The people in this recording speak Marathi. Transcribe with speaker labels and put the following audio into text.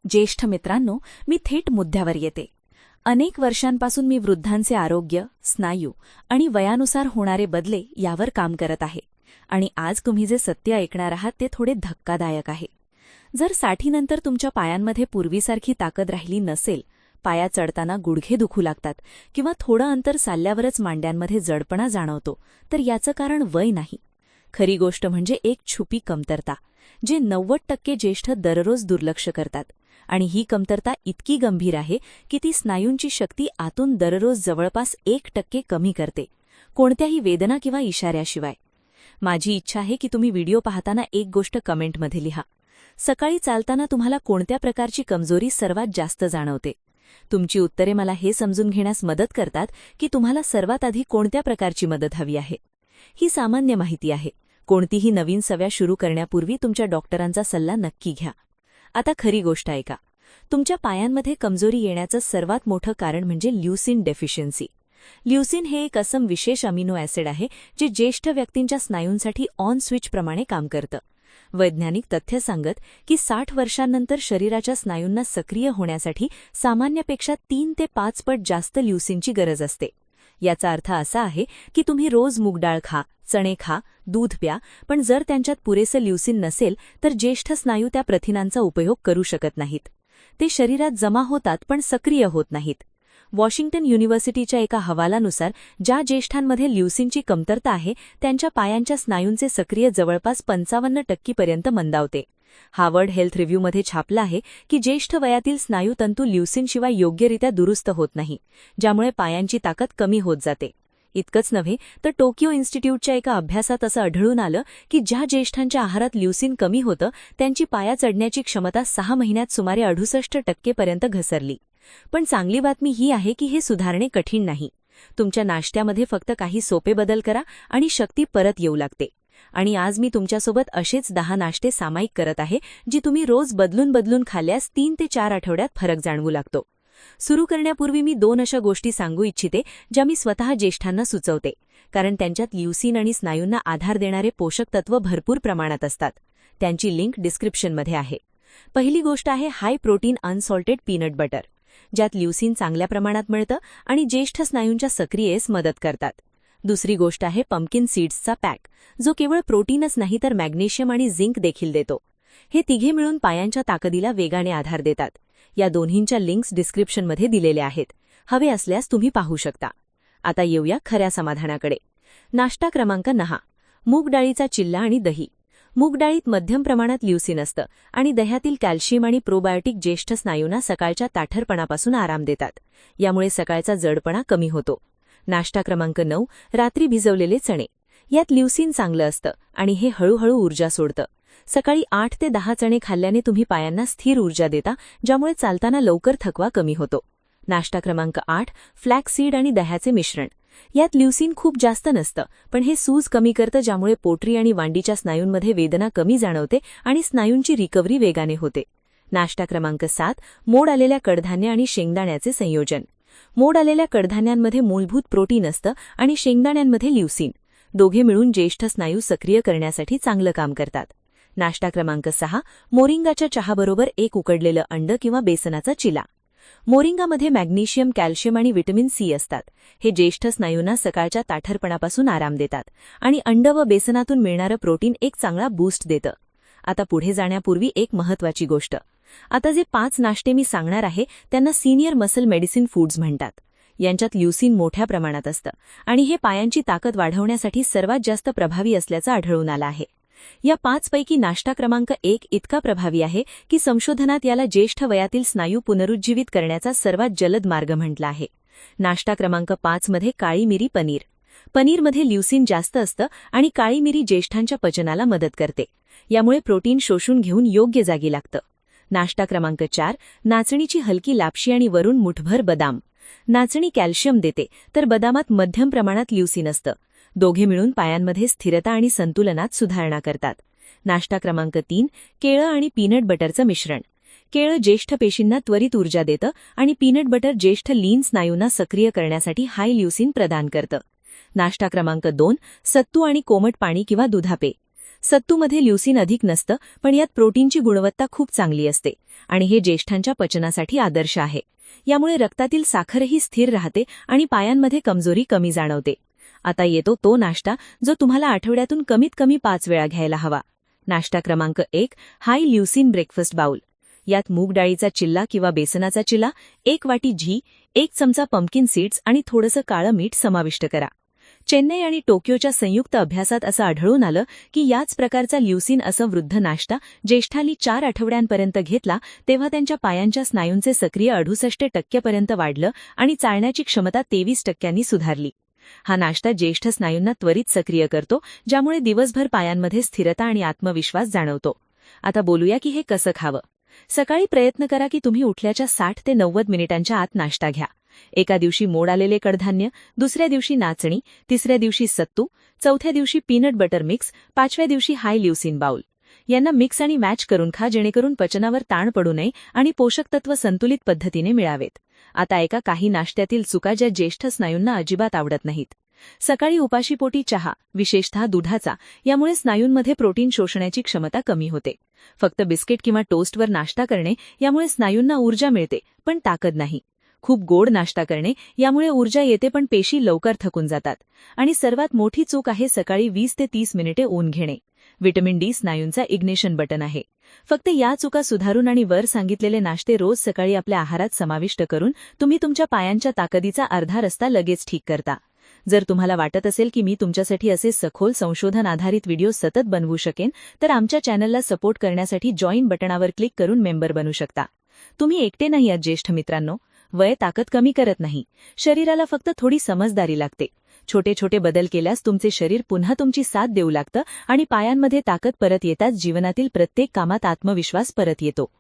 Speaker 1: ज्येष्ठ मित्रांनो, मी थेट मुद्द्यावर येते. अनेक वर्षांपासून मी वृद्धांचे आरोग्य, स्नायू आणि वयानुसार होणारे बदले यावर काम करत आहे. आणि आज तुम्ही जे सत्य ऐकणार आहात ते थोडे धक्कादायक आहे. जर 60 नंतर तुमच्या पायांमध्ये पूर्वीसारखी ताकद राहिली नसेल, पाया चढताना गुडघे दुखू लागतात किंवा थोडं अंतर चालल्यावरच मांड्यांमध्ये जडपणा जाणवतो, तर याचं कारण वय नाही. खरी गोष्ट म्हणजे एक छुपी कमतरता, जे 90% ज्येष्ठ दररोज दुर्लक्ष करतात. आणि ही कमतरता इतकी गंभीर आहे की ती स्नायूंची शक्ती आतून दररोज जवळपास 1% कमी करते, कोणत्याही वेदना किंवा इशाऱ्याशिवाय. माझी इच्छा आहे की तुम्ही व्हिडिओ पाहताना एक गोष्ट कमेंटमध्ये लिहा. सकाळी चालताना तुम्हाला कोणत्या प्रकारची कमजोरी सर्वात जास्त जाणवते? तुमची उत्तरे मला हे समजून घेण्यास मदत करतात की तुम्हाला सर्वात आधी कोणत्या प्रकारची मदत हवी आहे. ही सामान्य माहिती आहे. कोणतीही नवीन सवय सुरू करण्यापूर्वी तुमच्या डॉक्टरांचा सल्ला नक्की घ्या. आता खरी गोष्ट ऐका. तुमच्या पायांमध्ये कमजोरी येण्याचं सर्वात मोठं कारण म्हणजे ल्युसीन डेफिशियन्सी. ल्युसीन हे एक असम विशेष अमिनो ॲसिड आहे जे ज्येष्ठ व्यक्तींच्या स्नायूंसाठी ऑन स्विच प्रमाणे काम करतं. वैज्ञानिक तथ्य सांगत की 60 वर्षांनंतर शरीराच्या स्नायूंना सक्रिय होण्यासाठी सामान्यपेक्षा 3 ते 5 पट जास्त ल्युसीनची गरज असते. याचा अर्थ असा आहे की तुम्ही रोज मूगडाळ खा, चणे खा, दूध प्या, पण जर त्यांच्यात पुरेसं ल्युसीन नसेल तर ज्येष्ठ स्नायू त्या प्रथिनांचा उपयोग करू शकत नाहीत. ते शरीरात जमा होतात पण सक्रिय होत नाहीत. वॉशिंग्टन युनिव्हर्सिटीच्या एका अहवालानुसार ज्या ज्येष्ठांमध्ये ल्युसीनची कमतरता आहे त्यांच्या पायांच्या स्नायूंचे सक्रिय जवळपास 55% पर्यंत मंदावते. हार्वर्ड हेल्थ रिव्ह्यूमध्ये छापलं आहे की ज्येष्ठ वयातील स्नायूतंतू ल्युसीनशिवाय योग्यरित्या दुरुस्त होत नाही, ज्यामुळे पायांची ताकद कमी होत जाते. इतकंच नव्हे तर टोकियो इन्स्टिट्यूटच्या एका अभ्यासात असं आढळून आलं की ज्या ज्येष्ठांच्या आहारात ल्युसीन कमी होतं त्यांची पाया चढण्याची क्षमता 6 महिन्यात सुमारे 68% पर्यंत घसरली. पण चांगली बातमी ही आहे की हे सुधारणे कठीण नाही. तुमच्या नाश्त्यामध्ये फक्त काही सोपे बदल करा आणि शक्ती परत येऊ लागते. आणि आज मी तुमच्यासोबत असेच 10 नाश्ते सामायिक करत आहे जी तुम्ही रोज बदलून खाल्ल्यास 3 ते 4 आठवड्यात फरक जाणवू लागतो. सुरू करण्यापूर्वी मी 2 अशा गोष्टी सांगू इच्छिते ज्या मी स्वतः ज्येष्ठांना सुचवते, कारण त्यांच्यात ल्युसीन आणि स्नायूंना आधार देणारे पोषक तत्व भरपूर प्रमाणात असतात. त्यांची लिंक डिस्क्रिप्शनमध्ये आहे. पहिली गोष्ट आहे high protein unsalted peanut butter, ज्यात ल्युसीन चांगल्या प्रमाणात मिळतं आणि ज्येष्ठ स्नायूंच्या सक्रियेस मदत करतात. दुसरी गोष्ट आहे पंपकिन सीड्सचा पॅक, जो केवळ प्रोटीनच नाही तर मॅग्नेशियम आणि झिंक देखील देतो. हे तिघे मिळून पायांच्या ताकदीला वेगाने आधार देतात. या दोन्हींच्या लिंक्स डिस्क्रिप्शनमध्ये दिलेल्या आहेत. हवे असल्यास तुम्ही पाहू शकता. आता येऊया खऱ्या समाधानाकडे. नाश्ता क्रमांक 9, मूग डाळीचा चिल्ला आणि दही. मूग डाळीत मध्यम प्रमाणात ल्युसीन असतं आणि दह्यातील कॅल्शियम आणि प्रोबायोटिक ज्येष्ठ स्नायूंना सकाळच्या ताठरपणापासून आराम देतात. यामुळे सकाळचा जडपणा कमी होतो. नाश्ता क्रमांक 9, रात्री भिजवलेले चणे. यात ल्युसीन चांगलं असतं आणि हे हळूहळू ऊर्जा सोडतं. सकाळी 8 ते 10 चणे खाल्ल्याने तुम्ही पायांना स्थिर ऊर्जा देता, ज्यामुळे चालताना लवकर थकवा कमी होतो. नाश्ता क्रमांक 8, फ्लॅक्स सीड आणि दह्याचे मिश्रण. यात ल्युसीन खूप जास्त नसतं, पण हे सूज कमी करतं, ज्यामुळे पोटरी आणि वांडीच्या स्नायूंमध्ये वेदना कमी जाणवते आणि स्नायूंची रिकव्हरी वेगाने होते. नाश्ता क्रमांक 7, मोड आलेल्या कडधान्य आणि शेंगदाण्याचे संयोजन. मोड आलेल्या कडधान्यांमध्ये मूलभूत प्रोटीन असतं आणि शेंगदाण्यांमध्ये ल्युसीन. दोघे मिळून ज्येष्ठ स्नायू सक्रिय करण्यासाठी चांगलं काम करतात. नाश्ता क्रमांक 6, मोरिंगाच्या चहाबरोबर एक उकडलेलं अंड किंवा बेसनाचा चिला. मोरिंगामध्ये मॅग्नेशियम, कॅल्शियम आणि व्हिटॅमिन सी असतात. हे ज्येष्ठ स्नायूंना सकाळच्या ताठरपणापासून आराम देतात आणि अंड व बेसनातून मिळणारं प्रोटीन एक चांगला बूस्ट देतं. आता पुढे जाण्यापूर्वी एक महत्त्वाची गोष्ट. आता जे 5 नाश्ते मी सांगणार आहे त्यांना सिनियर मसल मेडिसिन फूड्स म्हणतात. यांच्यात ल्युसीन मोठ्या प्रमाणात असतं आणि हे पायांची ताकद वाढवण्यासाठी सर्वात जास्त प्रभावी असल्याचं आढळून आलं आहे. या 5 पैकी नाश्ता क्रमांक 1 इतका प्रभावी आहे की संशोधनात याला ज्येष्ठ वयातील स्नायू पुनरुज्जीवित करण्याचा सर्वात जलद मार्ग म्हटला आहे. नाश्ता क्रमांक 5 मध्ये काळी मिरी पनीर. पनीरमध्ये ल्युसीन जास्त असतं आणि काळी मिरी ज्येष्ठांच्या पचनाला मदत करते. यामुळे प्रोटीन शोषून घेऊन योग्य जागी लागतं. नाश्ता क्रमांक 4, नाचणीची हलकी लापशी आणि वरून मुठभर बदाम. नाचणी कॅल्शियम देते तर बदामात मध्यम प्रमाणात ल्युसीन असतं. दोघे मिळून पायांमध्ये स्थिरता आणि संतुलनात सुधारणा करतात. नाश्ता क्रमांक 3, केळं आणि पीनट बटरचं मिश्रण. केळं ज्येष्ठ पेशींना त्वरित ऊर्जा देतं आणि पीनट बटर ज्येष्ठ लीन स्नायूंना सक्रिय करण्यासाठी हाय ल्युसीन प्रदान करतं. नाश्ता क्रमांक 2, सत्तू आणि कोमट पाणी किंवा दुधापे. सत्तूमध्ये ल्युसीन अधिक नसतं, पण यात प्रोटीनची गुणवत्ता खूप चांगली असते आणि हे ज्येष्ठांच्या पचनासाठी आदर्श आहे. यामुळे रक्तातील साखरही स्थिर राहते आणि पायांमध्ये कमजोरी कमी जाणवते. आता येतो तो नाश्ता जो तुम्हाला आठवड्यातून कमीत कमी 5 वेळा घ्यायला हवा. नाश्ता क्रमांक 1, हाय ल्युसीन ब्रेकफास्ट बाउल. यात मूग डाळीचा चिल्ला किंवा बेसनाचा चिल्ला, 1 वाटी घी, 1 चमचा पंपकिन सीड्स आणि थोडंसं काळं मीठ समाविष्ट करा. चेन्नई आणि टोकियोच्या संयुक्त अभ्यासात असं आढळून आलं की याच प्रकारचा ल्युसीन असं वृद्ध नाश्ता ज्येष्ठांनी 4 आठवड्यांपर्यंत घेतला तेव्हा त्यांच्या पायांच्या स्नायूंचे सक्रिय 68% वाढलं आणि चालण्याची क्षमता 23% सुधारली. हा नाश्ता ज्येष्ठ स्नायूंना त्वरित सक्रिय करतो, ज्यामुळे दिवसभर पायांमध्ये स्थिरता आणि आत्मविश्वास जाणवतो. आता बोलूया की हे कसं खावं. सकाळी प्रयत्न करा की तुम्ही उठल्याच्या 60 ते 90 मिनिटांच्या आत नाश्ता घ्या. एका दिवशी मोड आलेले कडधान्य, दुसऱ्या दिवशी नाचणी, तिसऱ्या दिवशी सत्तू, चौथ्या दिवशी पीनट बटर मिक्स, 5व्या दिवशी हाय ल्युसीन बाउल. यांना मिक्स आणि मॅच करून खा, जेणेकरून पचनावर ताण पडू नये आणि पोषक तत्व संतुलित पद्धतीने मिळावेत. आता एका काही नाश्त्यातील चुका ज्या ज्येष्ठ स्नायूंना अजिबात आवडत नाहीत. सकाळी उपाशीपोटी चहा, विशेषतः दुधाचा, यामुळे स्नायूंमध्ये प्रोटीन शोषण्याची क्षमता कमी होते. फक्त बिस्किट किंवा टोस्टवर नाश्ता करणे यामुळे स्नायूंना ऊर्जा मिळते पण ताकद नाही. खूप गोड नाश्ता करणे यामुळे ऊर्जा येते पण पेशी लवकर थकून जातात. आणि सर्वात मोठी चूक आहे सकाळी 20 ते 30 मिनिटे ऊन घेणे. व्हिटॅमिन डी स्नायूंचा इग्निशन बटन आहे. फक्त या चुका सुधारून आणि वर सांगितलेले नाश्ते रोज सकाळी आपल्या आहारात समाविष्ट करून तुम्ही तुमच्या पायांच्या ताकदीचा अर्धा रस्ता लगेच ठीक करता. जर तुम्हाला वाटत असेल की मी तुमच्यासाठी असे सखोल संशोधन आधारित व्हिडिओ सतत बनवू शकेन तर आमच्या चॅनलला सपोर्ट करण्यासाठी जॉईन बटणावर क्लिक करून मेंबर बनू शकता. तुम्ही एकटे नाही आहात ज्येष्ठ मित्रांनो. वय ताकद कमी करत नाही. शरीराला फक्त थोडी समजदारी लागते. छोटे छोटे बदल केल्यास तुमचे शरीर पुन्हा तुमची साथ देऊ लागतं आणि पायांमध्ये ताकद परत येताच जीवनातील प्रत्येक कामात आत्मविश्वास परत येतो.